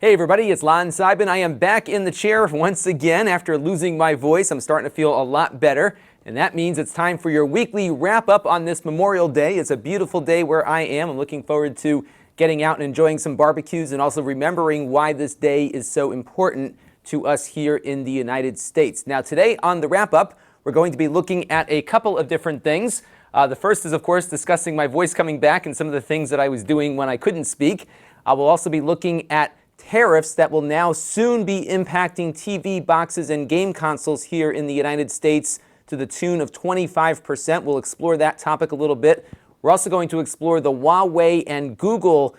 Hey everybody, it's Lon.TV. I am back in the chair once again after losing my voice. I'm starting to feel a lot better, and that means it's time for your weekly wrap-up on this Memorial Day. It's a beautiful day where I am. I'm looking forward to getting out and enjoying some barbecues and also remembering why this day is so important to us here in the United States. Now today on the wrap-up, we're going to be looking at a couple of different things. The first is, of course, discussing my voice coming back and some of the things that I was doing when I couldn't speak. I will also be looking at tariffs that will now soon be impacting TV boxes and game consoles here in the United States to the tune of 25%. We'll explore that topic a little bit. We're also going to explore the Huawei and Google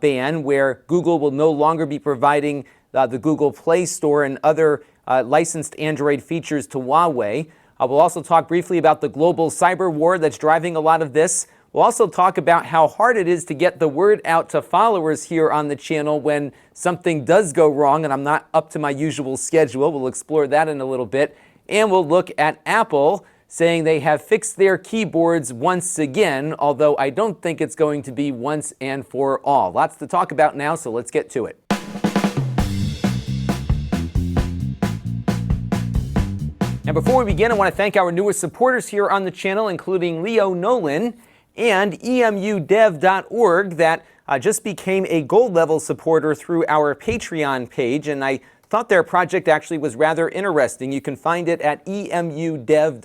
ban, where Google will no longer be providing the Google Play Store and other licensed Android features to Huawei. We'll also talk briefly about the global cyber war that's driving a lot of this. We'll also talk about how hard it is to get the word out to followers here on the channel when something does go wrong and I'm not up to my usual schedule. We'll explore that in a little bit. And we'll look at Apple saying they have fixed their keyboards once again, although I don't think it's going to be once and for all. Lots to talk about now, so let's get to it. And before we begin, I want to thank our newest supporters here on the channel, including Leo Nolan and emudev.org that just became a gold level supporter through our Patreon page, and I thought their project actually was rather interesting. You can find it at emudev.org,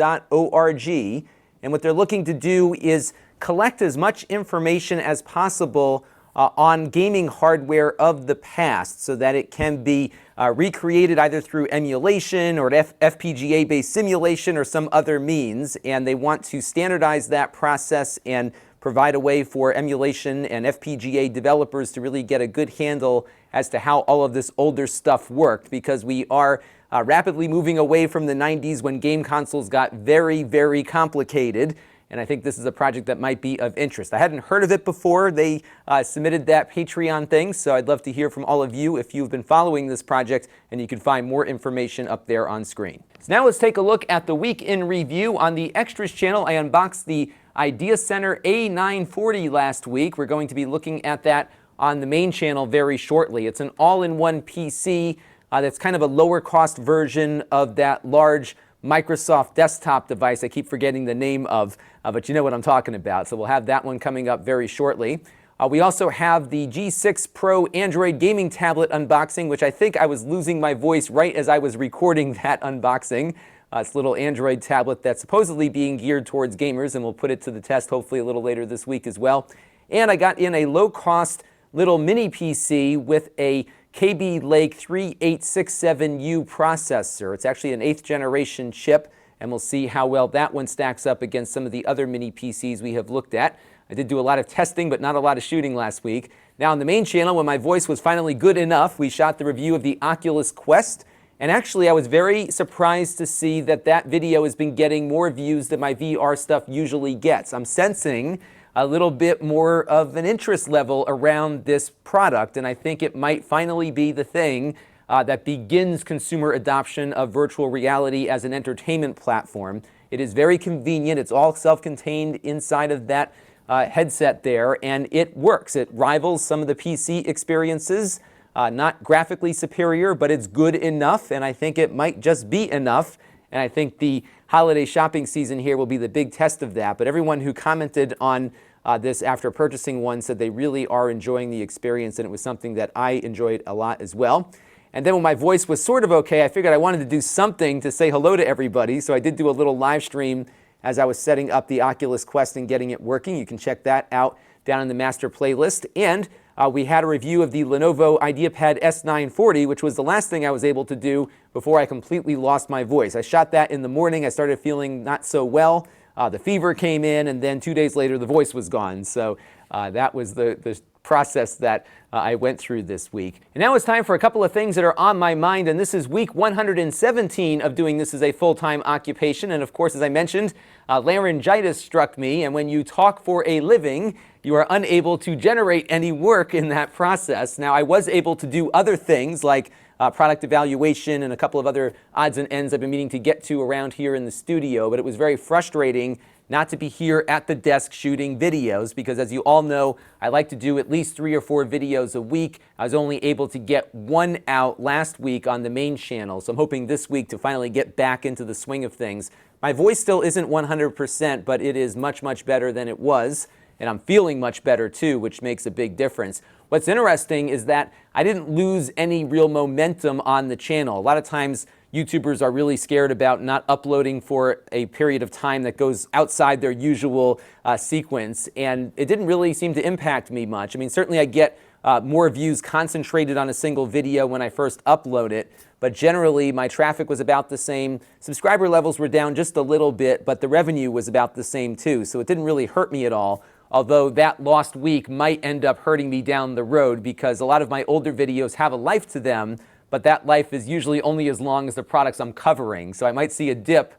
and what they're looking to do is collect as much information as possible on gaming hardware of the past so that it can be recreated either through emulation or FPGA-based simulation or some other means. And they want to standardize that process and provide a way for emulation and FPGA developers to really get a good handle as to how all of this older stuff worked, because we are rapidly moving away from the 90s when game consoles got very, very complicated. And I think this is a project that might be of interest. I hadn't heard of it before they submitted that Patreon thing, so I'd love to hear from all of you if you've been following this project, and you can find more information up there on screen. So now let's take a look at the week in review. On the Extras channel, I unboxed the Idea Center A940 last week. We're going to be looking at that on the main channel very shortly. It's an all-in-one PC that's kind of a lower cost version of that large Microsoft desktop device I keep forgetting the name of, but you know what I'm talking about. So we'll have that one coming up very shortly. We also have the G6 Pro Android gaming tablet unboxing, which I think I was losing my voice right as I was recording that unboxing. It's a little Android tablet that's supposedly being geared towards gamers, and we'll put it to the test hopefully a little later this week as well. And I got in a low-cost little mini PC with a KB Lake 3867U processor. It's actually an 8th generation chip, and we'll see how well that one stacks up against some of the other mini PCs we have looked at. I did do a lot of testing, but not a lot of shooting last week. Now on the main channel, when my voice was finally good enough, we shot the review of the Oculus Quest, and actually I was very surprised to see that that video has been getting more views than my VR stuff usually gets. I'm sensing a little bit more of an interest level around this product, and I think it might finally be the thing that begins consumer adoption of virtual reality as an entertainment platform. It is very convenient. It's all self-contained inside of that headset there, and it works. It rivals some of the PC experiences. Not graphically superior, but it's good enough, and I think it might just be enough. And I think the holiday shopping season here will be the big test of that. But everyone who commented on this after purchasing one said they really are enjoying the experience, and it was something that I enjoyed a lot as well. And then when my voice was sort of okay, I figured I wanted to do something to say hello to everybody. So I did do a little live stream as I was setting up the Oculus Quest and getting it working. You can check that out down in the master playlist. And we had a review of the Lenovo IdeaPad S940, which was the last thing I was able to do before I completely lost my voice. I shot that in the morning. I started feeling not so well. The fever came in, and then 2 days later, the voice was gone. So that was the process that I went through this week. And now it's time for a couple of things that are on my mind, and this is week 117 of doing this as a full-time occupation. And of course, as I mentioned, laryngitis struck me, and when you talk for a living, you are unable to generate any work in that process. Now, I was able to do other things like product evaluation and a couple of other odds and ends I've been meaning to get to around here in the studio, but it was very frustrating not to be here at the desk shooting videos, because as you all know, I like to do at least 3 or 4 videos a week. I was only able to get 1 out last week on the main channel, so I'm hoping this week to finally get back into the swing of things. My voice still isn't 100%, but it is much, much better than it was, and I'm feeling much better too, which makes a big difference. What's interesting is that I didn't lose any real momentum on the channel. A lot of times YouTubers are really scared about not uploading for a period of time that goes outside their usual sequence, and it didn't really seem to impact me much. I mean, certainly I get more views concentrated on a single video when I first upload it, but generally my traffic was about the same. Subscriber levels were down just a little bit, but the revenue was about the same too, so it didn't really hurt me at all. Although that lost week might end up hurting me down the road, because a lot of my older videos have a life to them, but that life is usually only as long as the products I'm covering. So I might see a dip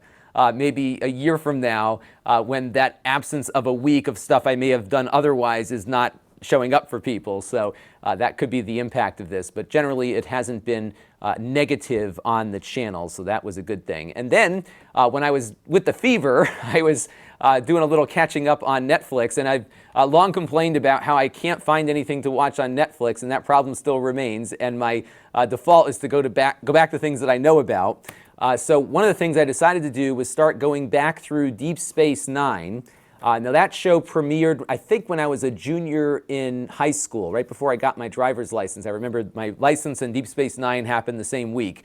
maybe a year from now when that absence of a week of stuff I may have done otherwise is not showing up for people. So that could be the impact of this. But generally, it hasn't been negative on the channel, so that was a good thing. And then when I was with the fever, I was doing a little catching up on Netflix, and I've long complained about how I can't find anything to watch on Netflix, and that problem still remains. And my default is to go back to things that I know about. So one of the things I decided to do was start going back through Deep Space Nine. Now that show premiered, I think, when I was a junior in high school, right before I got my driver's license. I remember my license and Deep Space Nine happened the same week.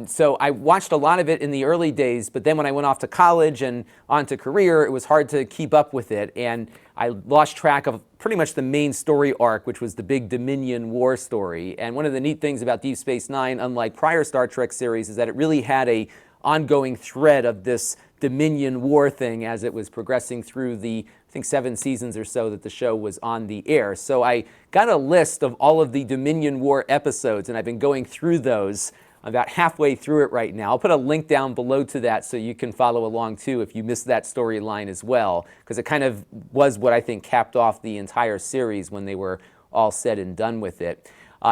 So I watched a lot of it in the early days, but then when I went off to college and on to career, it was hard to keep up with it, and I lost track of pretty much the main story arc, which was the big Dominion War story. And one of the neat things about Deep Space Nine, unlike prior Star Trek series, is that it really had a ongoing thread of this Dominion War thing as it was progressing through the, I think, 7 seasons or so that the show was on the air. So I got a list of all of the Dominion War episodes, and I've been going through those. I'm about halfway through it right now. I'll put a link down below to that so you can follow along too if you missed that storyline as well, because it kind of was what I think capped off the entire series when they were all said and done with it.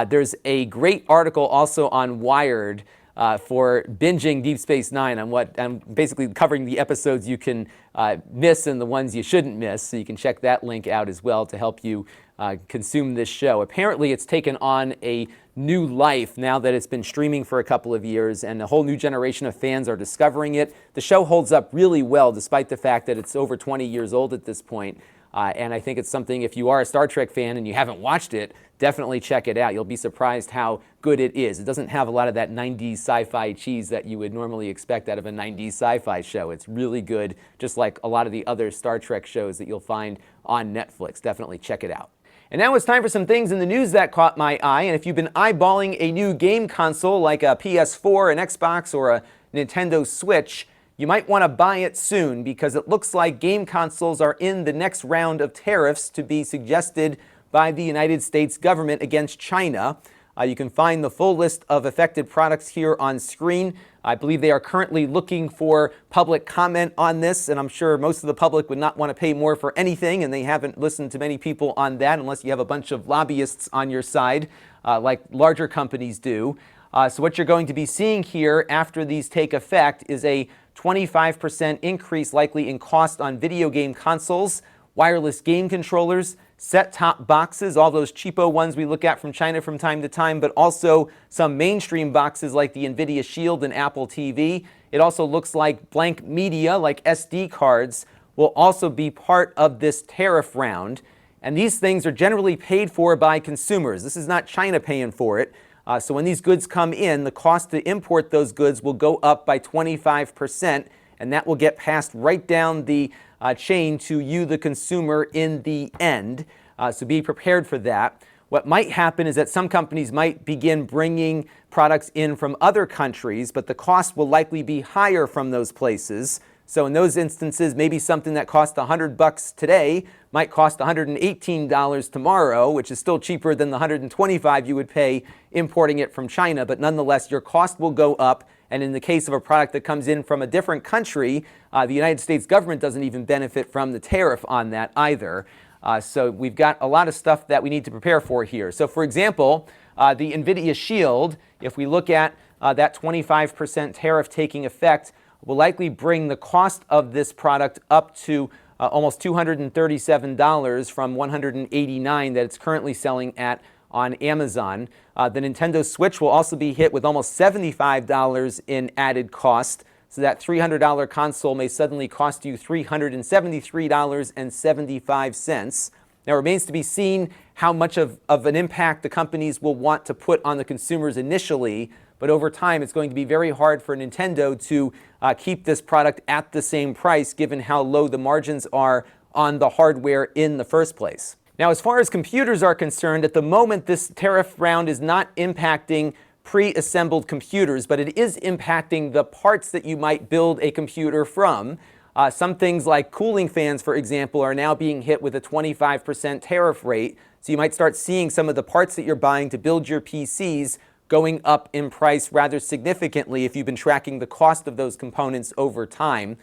There's a great article also on Wired for binging Deep Space Nine. I'm basically covering the episodes you can miss and the ones you shouldn't miss, so you can check that link out as well to help you consume this show. Apparently it's taken on a new life now that it's been streaming for a couple of years, and a whole new generation of fans are discovering it. The show holds up really well despite the fact that it's over 20 years old at this point. And I think it's something, if you are a Star Trek fan and you haven't watched it, definitely check it out. You'll be surprised how good it is. It doesn't have a lot of that 90s sci-fi cheese that you would normally expect out of a 90s sci-fi show. It's really good, just like a lot of the other Star Trek shows that you'll find on Netflix. Definitely check it out. And now it's time for some things in the news that caught my eye. And if you've been eyeballing a new game console like a PS4, an Xbox, or a Nintendo Switch, you might want to buy it soon, because it looks like game consoles are in the next round of tariffs to be suggested by the United States government against China. You can find the full list of affected products here on screen. I believe they are currently looking for public comment on this, and I'm sure most of the public would not want to pay more for anything, and they haven't listened to many people on that unless you have a bunch of lobbyists on your side, like larger companies do. So what you're going to be seeing here after these take effect is a 25% increase likely in cost on video game consoles, wireless game controllers, set-top boxes, all those cheapo ones we look at from China from time to time, but also some mainstream boxes like the NVIDIA Shield and Apple TV. It also looks like blank media, like SD cards, will also be part of this tariff round. And these things are generally paid for by consumers. This is not China paying for it. So when these goods come in, the cost to import those goods will go up by 25%, and that will get passed right down the chain to you, the consumer, in the end. So be prepared for that. What might happen is that some companies might begin bringing products in from other countries, but the cost will likely be higher from those places. So in those instances, maybe something that cost $100 today might cost $118 tomorrow, which is still cheaper than the $125 you would pay importing it from China. But nonetheless, your cost will go up. And in the case of a product that comes in from a different country, the United States government doesn't even benefit from the tariff on that either. So we've got a lot of stuff that we need to prepare for here. So for example, the NVIDIA Shield, if we look at that 25% tariff taking effect will likely bring the cost of this product up to almost $237 from $189 that it's currently selling at on Amazon. The Nintendo Switch will also be hit with almost $75 in added cost. So that $300 console may suddenly cost you $373.75. Now, it remains to be seen how much of an impact the companies will want to put on the consumers initially, but over time it's going to be very hard for Nintendo to keep this product at the same price given how low the margins are on the hardware in the first place. Now, as far as computers are concerned, at the moment this tariff round is not impacting pre-assembled computers, but it is impacting the parts that you might build a computer from. Some things like cooling fans, for example, are now being hit with a 25% tariff rate. So you might start seeing some of the parts that you're buying to build your PCs going up in price rather significantly if you've been tracking the cost of those components over time.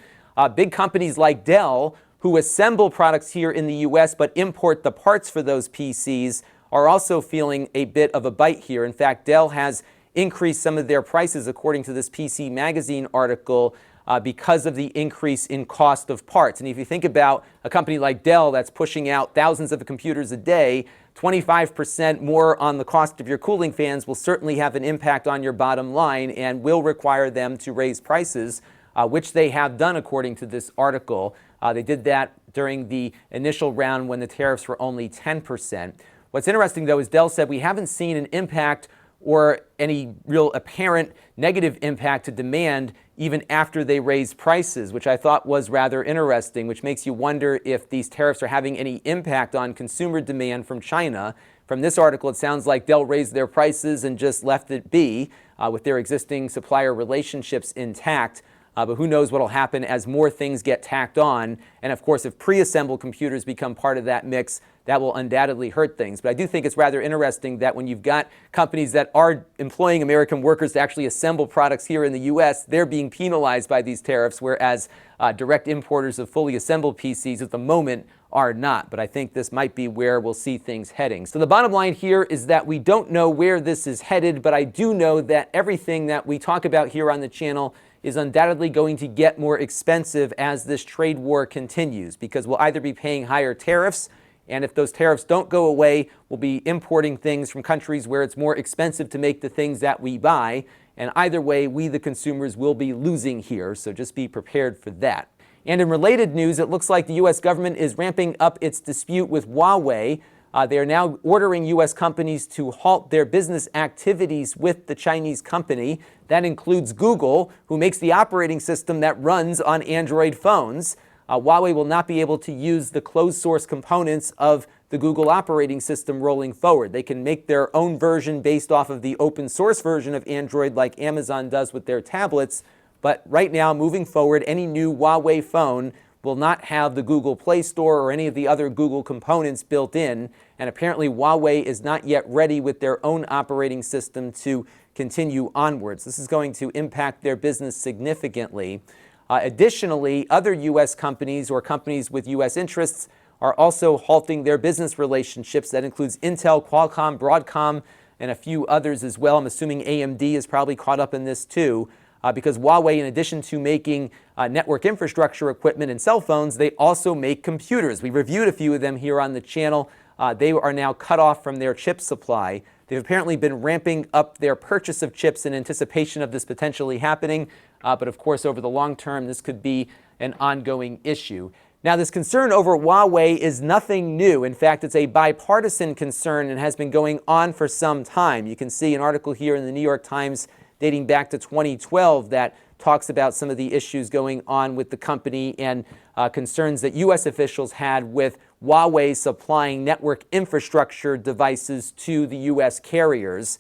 Big companies like Dell, who assemble products here in the US but import the parts for those PCs, are also feeling a bit of a bite here. In fact, Dell has increased some of their prices, according to this PC Magazine article, because of the increase in cost of parts. And if you think about a company like Dell that's pushing out thousands of computers a day, 25% more on the cost of your cooling fans will certainly have an impact on your bottom line and will require them to raise prices, which they have done according to this article. They did that during the initial round when the tariffs were only 10%. What's interesting, though, is Dell said we haven't seen an impact or any real apparent negative impact to demand even after they raised prices, which I thought was rather interesting, which makes you wonder if these tariffs are having any impact on consumer demand from China. From this article, it sounds like Dell raised their prices and just left it be with their existing supplier relationships intact. But who knows what will happen as more things get tacked on. And of course, if pre-assembled computers become part of that mix, that will undoubtedly hurt things. But I do think it's rather interesting that when you've got companies that are employing American workers to actually assemble products here in the US, they're being penalized by these tariffs, whereas direct importers of fully assembled PCs at the moment are not. But I think this might be where we'll see things heading. So the bottom line here is that we don't know where this is headed, but I do know that everything that we talk about here on the channel is undoubtedly going to get more expensive as this trade war continues, because we'll either be paying higher tariffs, and if those tariffs don't go away, we'll be importing things from countries where it's more expensive to make the things that we buy. And either way, we, the consumers, will be losing here, so just be prepared for that. And in related news, it looks like the U.S. government is ramping up its dispute with Huawei. They are now ordering U.S. companies to halt their business activities with the Chinese company. That includes Google, who makes the operating system that runs on Android phones. Huawei will not be able to use the closed source components of the Google operating system rolling forward. They can make their own version based off of the open source version of Android like Amazon does with their tablets. But right now, moving forward, any new Huawei phone will not have the Google Play Store or any of the other Google components built in. And apparently Huawei is not yet ready with their own operating system to continue onwards. This is going to impact their business significantly. Additionally, other U.S. companies or companies with U.S. interests are also halting their business relationships. That includes Intel, Qualcomm, Broadcom, and a few others as well. I'm assuming AMD is probably caught up in this too, because Huawei, in addition to making network infrastructure equipment and cell phones, they also make computers. We reviewed a few of them here on the channel. They are now cut off from their chip supply. They've apparently been ramping up their purchase of chips in anticipation of this potentially happening. But of course, over the long term, this could be an ongoing issue. Now, this concern over Huawei is nothing new. In fact, it's a bipartisan concern and has been going on for some time. You can see an article here in the New York Times dating back to 2012 that talks about some of the issues going on with the company and concerns that U.S. officials had with Huawei supplying network infrastructure devices to the U.S. carriers.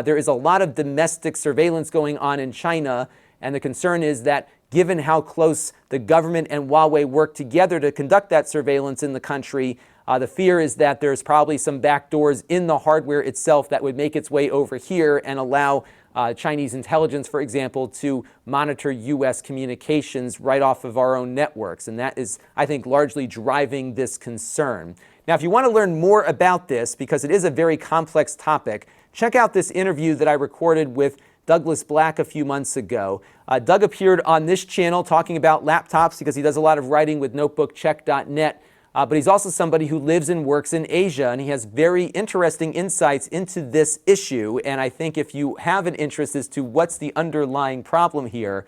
There is a lot of domestic surveillance going on in China, and the concern is that given how close the government and Huawei work together to conduct that surveillance in the country, the fear is that there's probably some backdoors in the hardware itself that would make its way over here and allow Chinese intelligence, for example, to monitor U.S. communications right off of our own networks. And that is, I think, largely driving this concern. Now, if you want to learn more about this, because it is a very complex topic, check out this interview that I recorded with Douglas Black a few months ago. Doug appeared on this channel talking about laptops because he does a lot of writing with notebookcheck.net. But he's also somebody who lives and works in Asia, and he has very interesting insights into this issue. And I think if you have an interest as to what's the underlying problem here,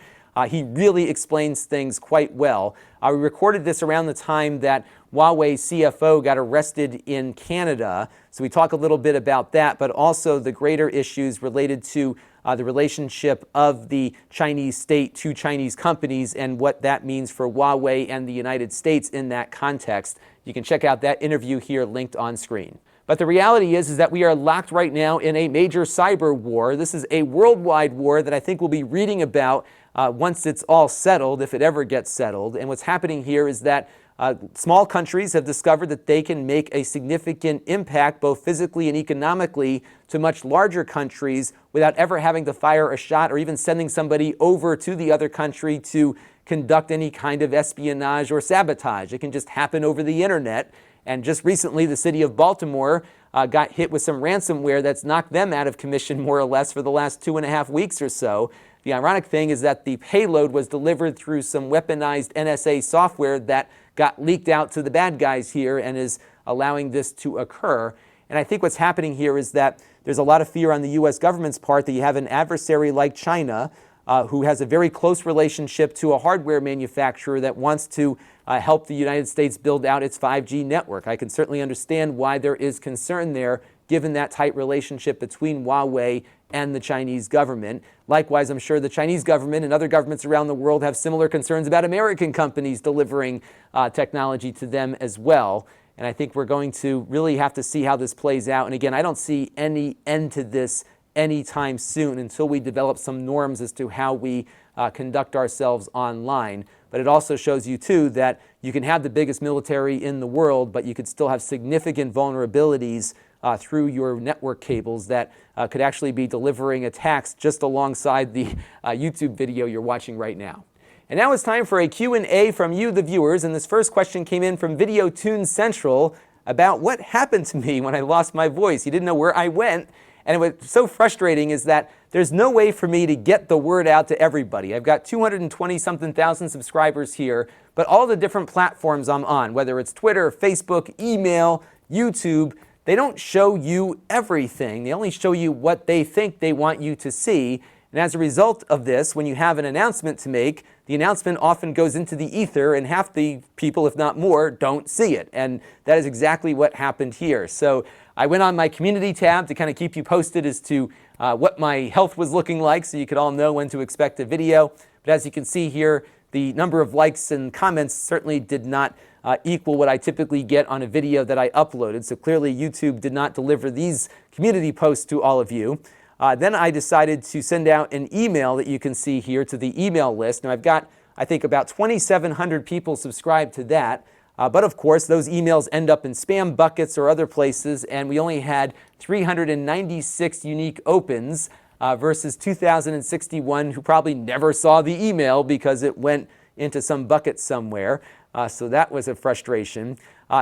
he really explains things quite well. We recorded this around the time that Huawei CFO got arrested in Canada, so we talk a little bit about that, but also the greater issues related to the relationship of the Chinese state to Chinese companies and what that means for Huawei and the United States in that context. You can check out that interview here linked on screen. But the reality is that we are locked right now in a major cyber war. This is a worldwide war that I think we'll be reading about once it's all settled, if it ever gets settled. And what's happening here is that small countries have discovered that they can make a significant impact, both physically and economically, to much larger countries without ever having to fire a shot or even sending somebody over to the other country to conduct any kind of espionage or sabotage. It can just happen over the internet. And just recently, the city of Baltimore got hit with some ransomware that's knocked them out of commission, more or less, for the last 2.5 weeks or so. The ironic thing is that the payload was delivered through some weaponized NSA software that got leaked out to the bad guys here and is allowing this to occur. And I think what's happening here is that there's a lot of fear on the U.S. government's part that you have an adversary like China who has a very close relationship to a hardware manufacturer that wants to help the United States build out its 5G network. I can certainly understand why there is concern there, given that tight relationship between Huawei and the Chinese government. Likewise, I'm sure the Chinese government and other governments around the world have similar concerns about American companies delivering technology to them as well. And I think we're going to really have to see how this plays out. And again, I don't see any end to this anytime soon until we develop some norms as to how we conduct ourselves online. But it also shows you, too, that you can have the biggest military in the world, but you could still have significant vulnerabilities through your network cables that could actually be delivering attacks just alongside the YouTube video you're watching right now. And now it's time for a Q&A from you, the viewers. And this first question came in from Video Tune Central about what happened to me when I lost my voice. He didn't know where I went. And what's so frustrating is that there's no way for me to get the word out to everybody. I've got 220-something thousand subscribers here, but all the different platforms I'm on, whether it's Twitter, Facebook, email, YouTube, they don't show you everything. They only show you what they think they want you to see. And as a result of this, when you have an announcement to make, the announcement often goes into the ether, and half the people, if not more, don't see it. And that is exactly what happened here. So I went on my community tab to kind of keep you posted as to what my health was looking like, so you could all know when to expect a video. But as you can see here, the number of likes and comments certainly did not equal what I typically get on a video that I uploaded. So clearly YouTube did not deliver these community posts to all of you. Then I decided to send out an email that you can see here to the email list. Now I've got, I think, about 2,700 people subscribed to that. But of course, those emails end up in spam buckets or other places, and we only had 396 unique opens versus 2,061 who probably never saw the email because it went into some bucket somewhere. So that was a frustration.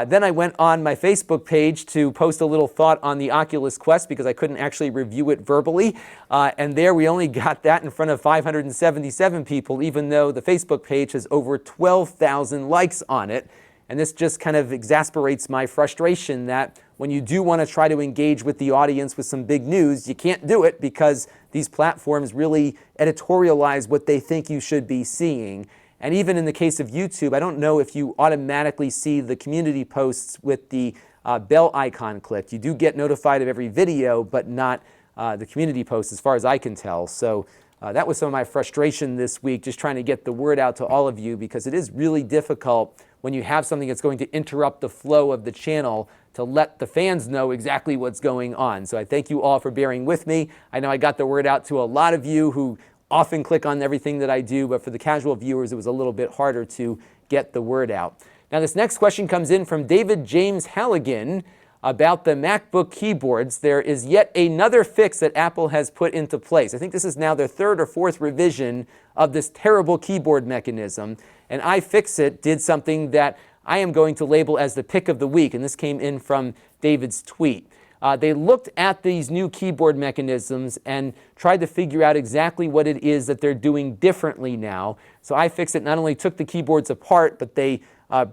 Then I went on my Facebook page to post a little thought on the Oculus Quest because I couldn't actually review it verbally. And there we only got that in front of 577 people, even though the Facebook page has over 12,000 likes on it. And this just kind of exasperates my frustration that when you do want to try to engage with the audience with some big news, you can't do it because these platforms really editorialize what they think you should be seeing. And even in the case of YouTube, I don't know if you automatically see the community posts with the bell icon clicked. You do get notified of every video, but not the community posts as far as I can tell. So that was some of my frustration this week, just trying to get the word out to all of you, because it is really difficult when you have something that's going to interrupt the flow of the channel to let the fans know exactly what's going on. So I thank you all for bearing with me. I know I got the word out to a lot of you who often click on everything that I do, but for the casual viewers, it was a little bit harder to get the word out. Now, this next question comes in from David James Halligan about the MacBook keyboards. There is yet another fix that Apple has put into place. I think this is now their third or fourth revision of this terrible keyboard mechanism. And iFixit did something that I am going to label as the pick of the week, and this came in from David's tweet. They looked at these new keyboard mechanisms and tried to figure out exactly what it is that they're doing differently now. So iFixit not only took the keyboards apart, but they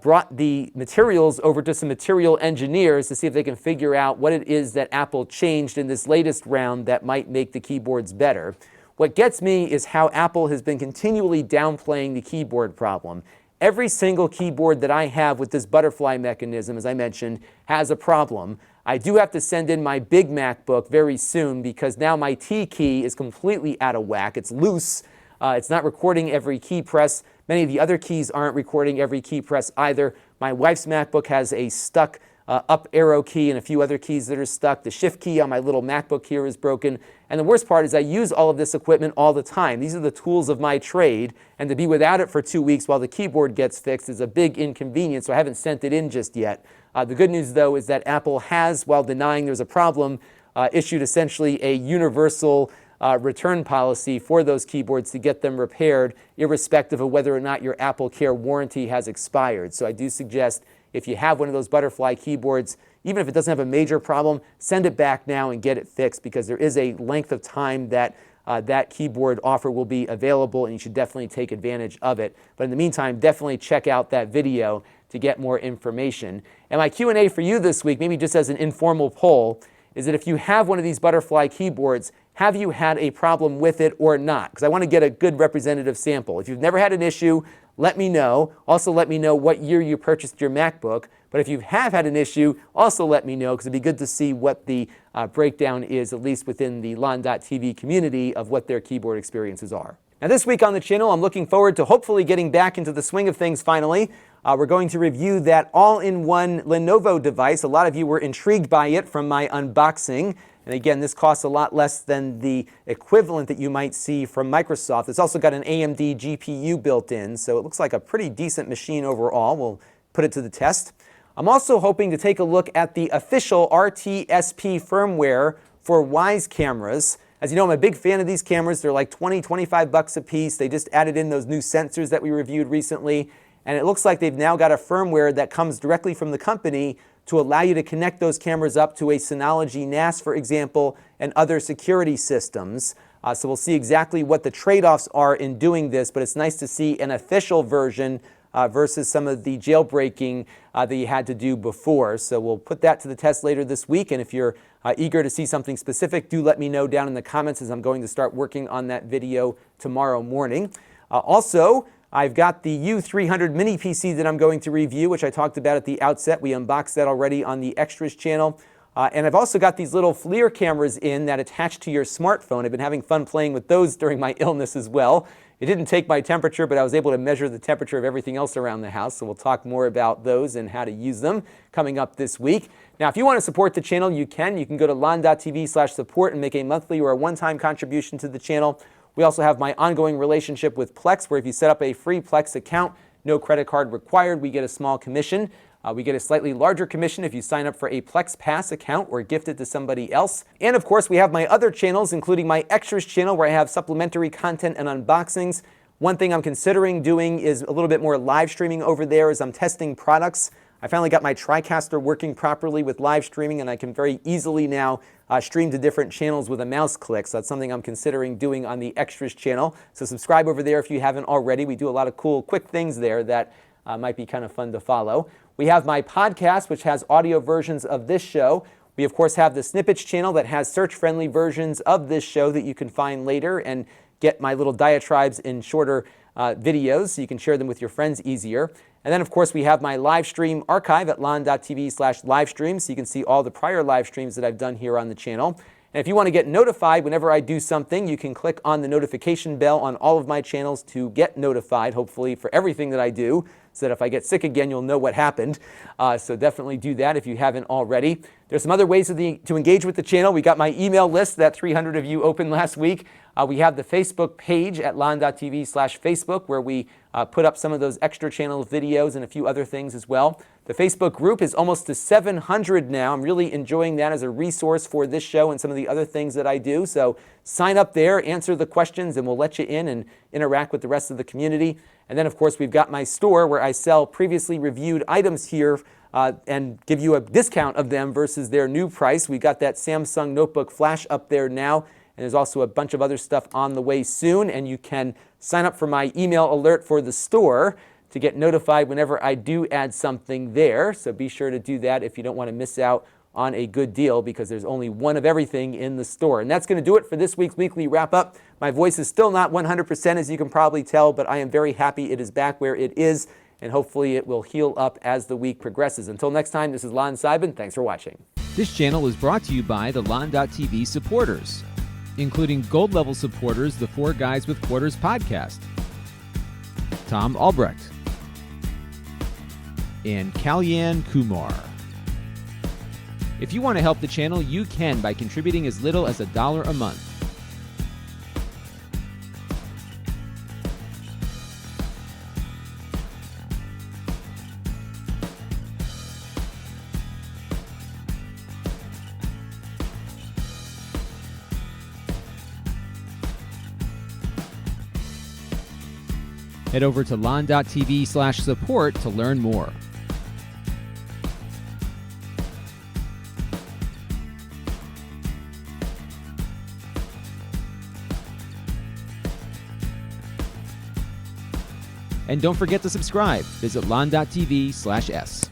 brought the materials over to some material engineers to see if they can figure out what it is that Apple changed in this latest round that might make the keyboards better. What gets me is how Apple has been continually downplaying the keyboard problem. Every single keyboard that I have with this butterfly mechanism, as I mentioned, has a problem. I do have to send in my big MacBook very soon because now my T key is completely out of whack. It's loose. It's not recording every key press. Many of the other keys aren't recording every key press either. My wife's MacBook has a stuck up arrow key and a few other keys that are stuck. The shift key on my little MacBook here is broken. And the worst part is I use all of this equipment all the time. These are the tools of my trade, and to be without it for 2 weeks while the keyboard gets fixed is a big inconvenience, so I haven't sent it in just yet. The good news, though, is that Apple has, while denying there's a problem, issued essentially a universal return policy for those keyboards to get them repaired, irrespective of whether or not your Apple Care warranty has expired. So I do suggest if you have one of those butterfly keyboards, even if it doesn't have a major problem, send it back now and get it fixed, because there is a length of time that that keyboard offer will be available, and you should definitely take advantage of it. But in the meantime, definitely check out that video to get more information. And my Q&A for you this week, maybe just as an informal poll, is that if you have one of these butterfly keyboards, have you had a problem with it or not? Because I want to get a good representative sample. If you've never had an issue, let me know. Also let me know what year you purchased your MacBook. But if you have had an issue, also let me know, because it'd be good to see what the breakdown is, at least within the Lon.TV community, of what their keyboard experiences are. Now this week on the channel, I'm looking forward to hopefully getting back into the swing of things finally. We're going to review that all-in-one Lenovo device. A lot of you were intrigued by it from my unboxing. And again, this costs a lot less than the equivalent that you might see from Microsoft. It's also got an AMD GPU built in, so it looks like a pretty decent machine overall. We'll put it to the test. I'm also hoping to take a look at the official RTSP firmware for Wyze cameras. As you know, I'm a big fan of these cameras. They're like 20, 25 bucks a piece. They just added in those new sensors that we reviewed recently. And it looks like they've now got a firmware that comes directly from the company to allow you to connect those cameras up to a Synology NAS, for example, and other security systems. So we'll see exactly what the trade-offs are in doing this, but it's nice to see an official version versus some of the jailbreaking that you had to do before. So we'll put that to the test later this week, and if you're eager to see something specific, do let me know down in the comments, as I'm going to start working on that video tomorrow morning. Also, I've got the U300 mini PC that I'm going to review, which I talked about at the outset. We unboxed that already on the Extras channel. And I've also got these little FLIR cameras in that attach to your smartphone. I've been having fun playing with those during my illness as well. It didn't take my temperature, but I was able to measure the temperature of everything else around the house. So we'll talk more about those and how to use them coming up this week. Now, if you want to support the channel, you can. You can go to Lon.TV/support and make a monthly or a one-time contribution to the channel. We also have my ongoing relationship with Plex, where if you set up a free Plex account, no credit card required, we get a small commission. We get a slightly larger commission if you sign up for a Plex Pass account or gift it to somebody else. And of course, we have my other channels, including my Extras channel, where I have supplementary content and unboxings. One thing I'm considering doing is a little bit more live streaming over there as I'm testing products. I finally got my TriCaster working properly with live streaming, and I can very easily now stream to different channels with a mouse click. So that's something I'm considering doing on the Extras channel. So subscribe over there if you haven't already. We do a lot of cool, quick things there that might be kind of fun to follow. We have my podcast, which has audio versions of this show. We, of course, have the Snippets channel that has search-friendly versions of this show that you can find later and get my little diatribes in shorter videos so you can share them with your friends easier. And then, of course, we have my live stream archive at lon.tv/livestream, so you can see all the prior live streams that I've done here on the channel. And if you want to get notified whenever I do something, you can click on the notification bell on all of my channels to get notified, hopefully, for everything that I do, so that if I get sick again, you'll know what happened. So definitely do that if you haven't already. There's some other ways to engage with the channel. We got my email list that 300 of you opened last week. We have the Facebook page at lon.tv/Facebook, where we put up some of those extra channel videos and a few other things as well. The Facebook group is almost to 700 now. I'm really enjoying that as a resource for this show and some of the other things that I do. So sign up there, answer the questions, and we'll let you in and interact with the rest of the community. And then, of course, we've got my store where I sell previously reviewed items here and give you a discount of them versus their new price. We got that Samsung Notebook Flash up there now, and there's also a bunch of other stuff on the way soon, and you can sign up for my email alert for the store to get notified whenever I do add something there. So be sure to do that if you don't want to miss out on a good deal, because there's only one of everything in the store. And that's going to do it for this week's weekly wrap-up. My voice is still not 100%, as you can probably tell, but I am very happy it is back where it is, and hopefully it will heal up as the week progresses. Until next time, this is Lon.TV. Thanks for watching. This channel is brought to you by the Lon.TV supporters, including gold-level supporters, the Four Guys with Quarters podcast, Tom Albrecht, and Kalyan Kumar. If you want to help the channel, you can by contributing as little as $1 a month. Head over to lon.tv/support to learn more. And don't forget to subscribe. Visit lon.tv/s.